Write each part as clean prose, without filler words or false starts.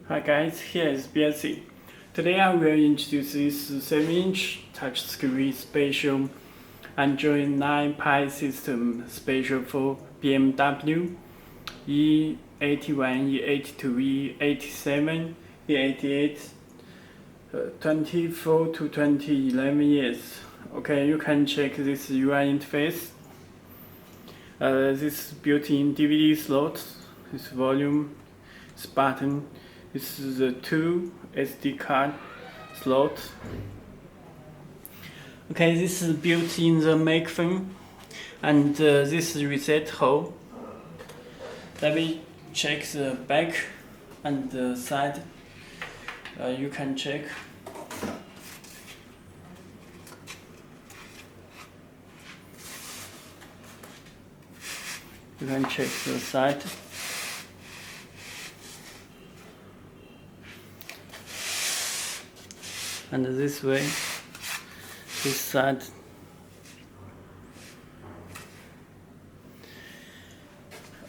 Hi guys, here is Belsee. Today I will introduce this 7-inch touchscreen spatial Android 9 Pie system special for BMW E81 E82 E87 E88 24 to 2011 years. Okay, you can check this UI interface. This built-in DVD slot, this volume, this button. This is the 2 SD card slot. Okay, this is built in the microphone, and this is reset hole. Let me check the back and the side. You can check. You can check the side. And this way, this side.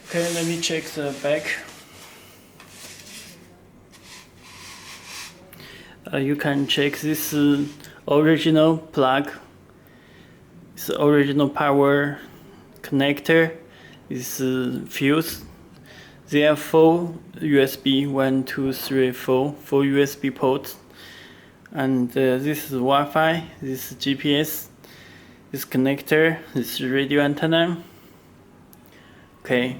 Okay, let me check the back. You can check this original plug, this original power connector, this fuse. There are 4 USB, 1, 2, 3, 4 USB ports. And this is Wi-Fi, this is GPS, this connector, this is radio antenna. Okay.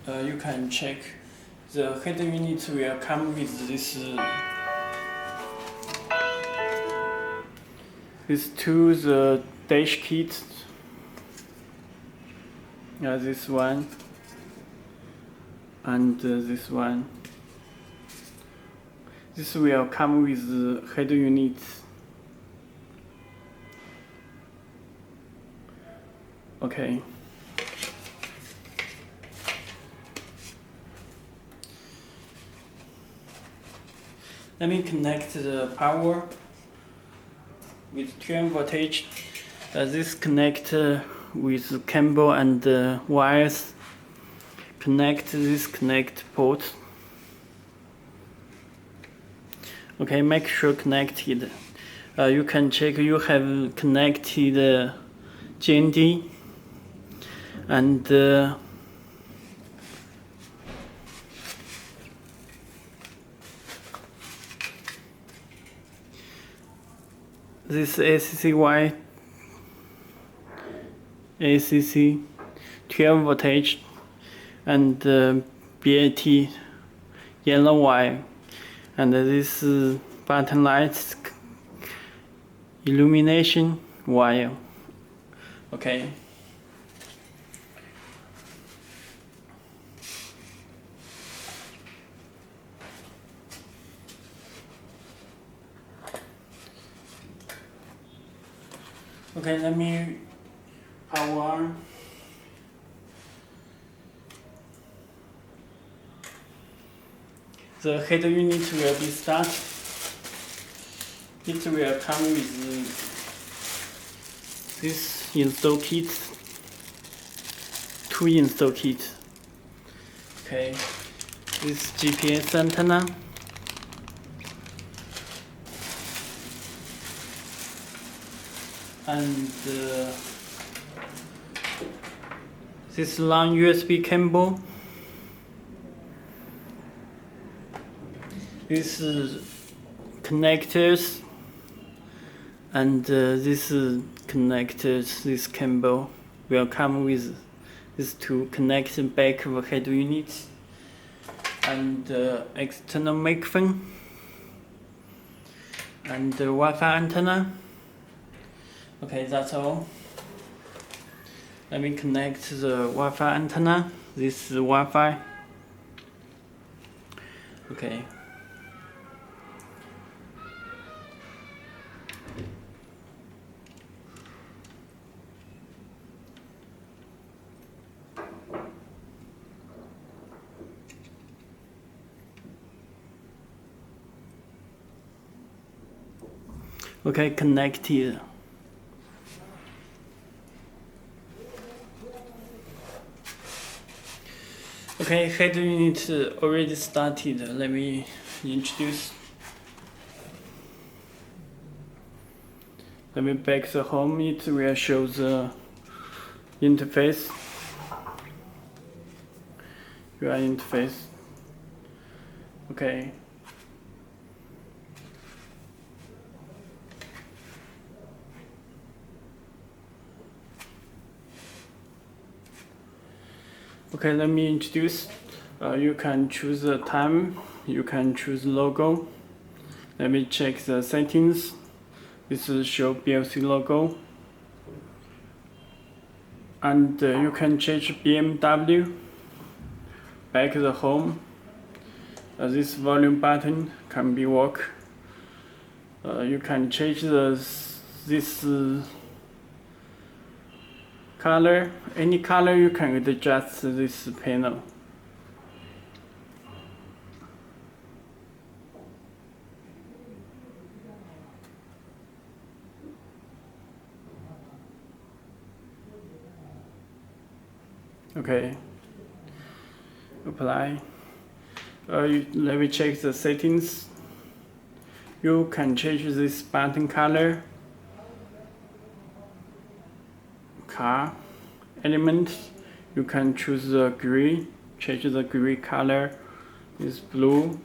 You can check the head unit will come with this to the dash kit. This one. And this one. This will come with the head unit. Okay. Let me connect the power with 12 voltage. This connect with cable and wires. Connect this connect port. Okay, make sure connected. You can check you have connected GND and this ACC 12 voltage and BAT yellow wire, and this button lights illumination wire. Okay. Okay, let me power on. The head unit will be started. It will come with this install kit, 2 install kits. Okay, this GPS antenna. And this long USB cable. This is connectors, and this connectors, this cable will come with this to connect the back of the head unit and external microphone and the Wi-Fi antenna. Okay, that's all. Let me connect the Wi-Fi antenna. This is Wi-Fi. Okay. Okay, connected. Okay, head unit already started. Let me introduce. Let me back the home. It will show the interface. UI interface. Okay. Okay, let me introduce. You can choose the time. You can choose logo. Let me check the settings. This will show Belsee logo. And you can change BMW. Back the home. This volume button can be work. You can change this color. Any color you can adjust this panel. Okay. Apply. Let me check the settings. You can change this button color. Car element. You can choose the gray. Change the gray color. Is blue.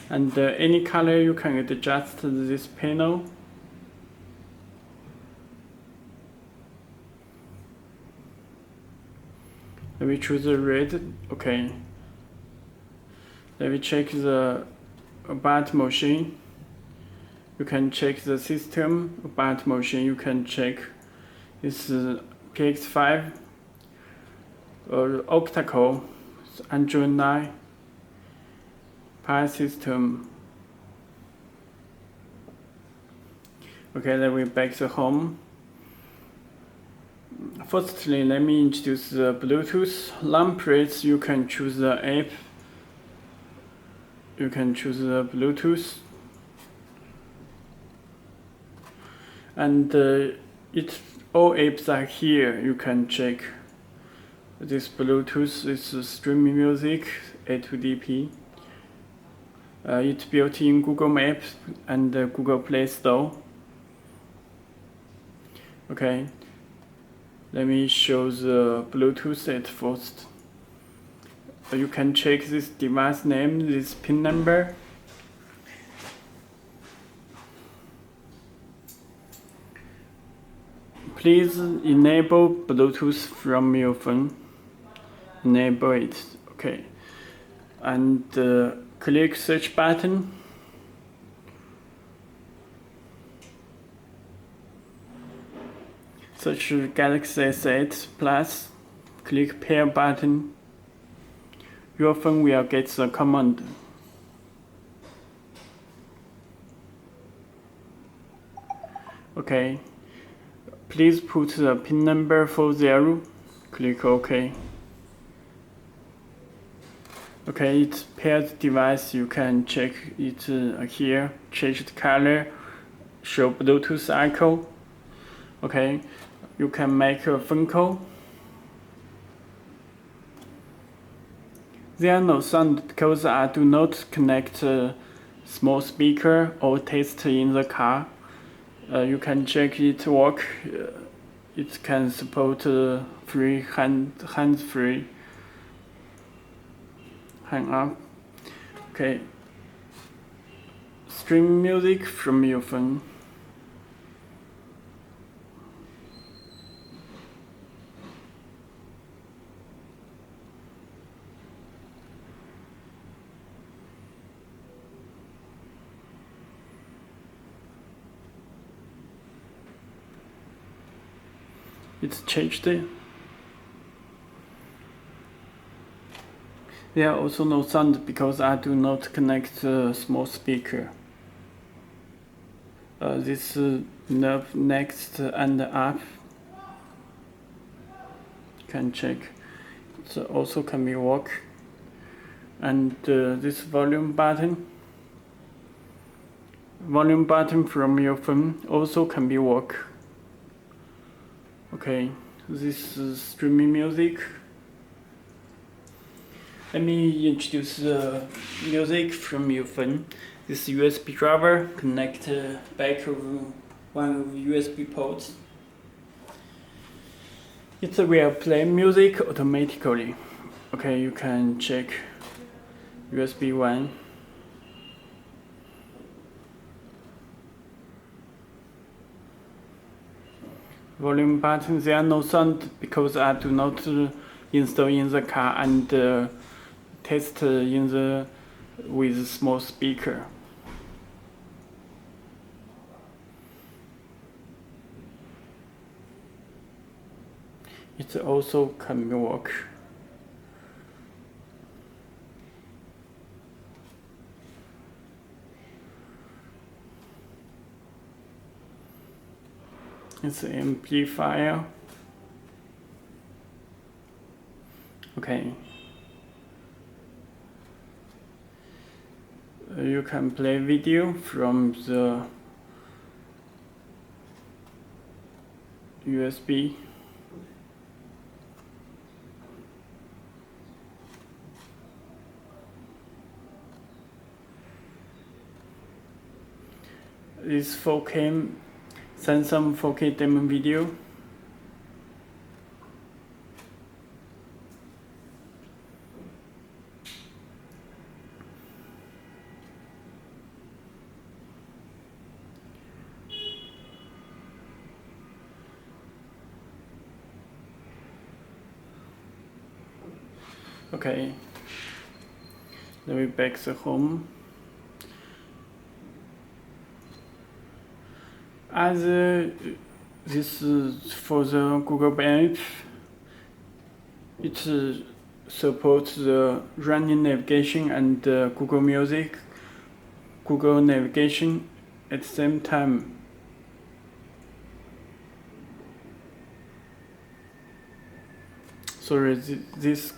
And any color you can adjust this panel. Let me choose the red. Okay. Let me check the about motion. You can check the system about motion. You can check this PX5 or Octa core, Android 9 Pi system. Okay, let me back the home. Firstly, let me introduce the Bluetooth. Lamp rates, you can choose the app. You can choose the Bluetooth. And all apps are here. You can check this Bluetooth. This is streaming music, A2DP. It's built in Google Maps and Google Play Store. Okay. Let me show the Bluetooth at first. You can check this device name, this pin number. Please enable Bluetooth from your phone. Enable it. Okay. And click search button. Search Galaxy S8 Plus, click pair button. Your phone will get the command. Okay. Please put the pin number 40. Click OK. Okay, it's paired device. You can check it here. Change the color. Show Bluetooth icon. Okay. You can make a phone call. There are no sound because I do not connect a small speaker or test in the car. You can check it work. It can support free hands-free hang up. Okay. Stream music from your phone. It's changed it. There are also no sound because I do not connect a small speaker. This knob next and up. Can check. It also can be work. And this volume button from your phone also can be work. Okay, this is streaming music. Let me introduce the music from your phone. This USB driver connect back of one of USB ports. It will play music automatically. Okay, you can check USB 1. Volume button, there are no sound because I do not install in the car and test with small speaker. It also can work. It's an amplifier. Okay. You can play video from the USB. This 4K Samsung 4K demo video. Okay, let me back the home. As this is for the Google Maps, it supports the running navigation and Google Music, Google Navigation at the same time. Sorry, this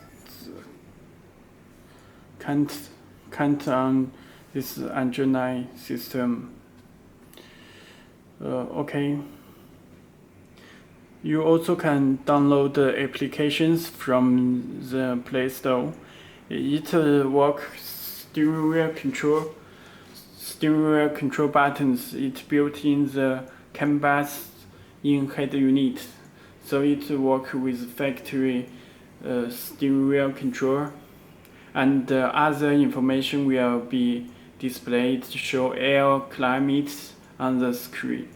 can't on this Android 9 system. Okay. You also can download the applications from the Play Store. It works steering wheel control buttons. It built in the canvas in head unit, so it works with factory steering wheel control. And other information will be displayed to show air climate on the screen.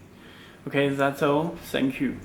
Okay, that's all. Thank you.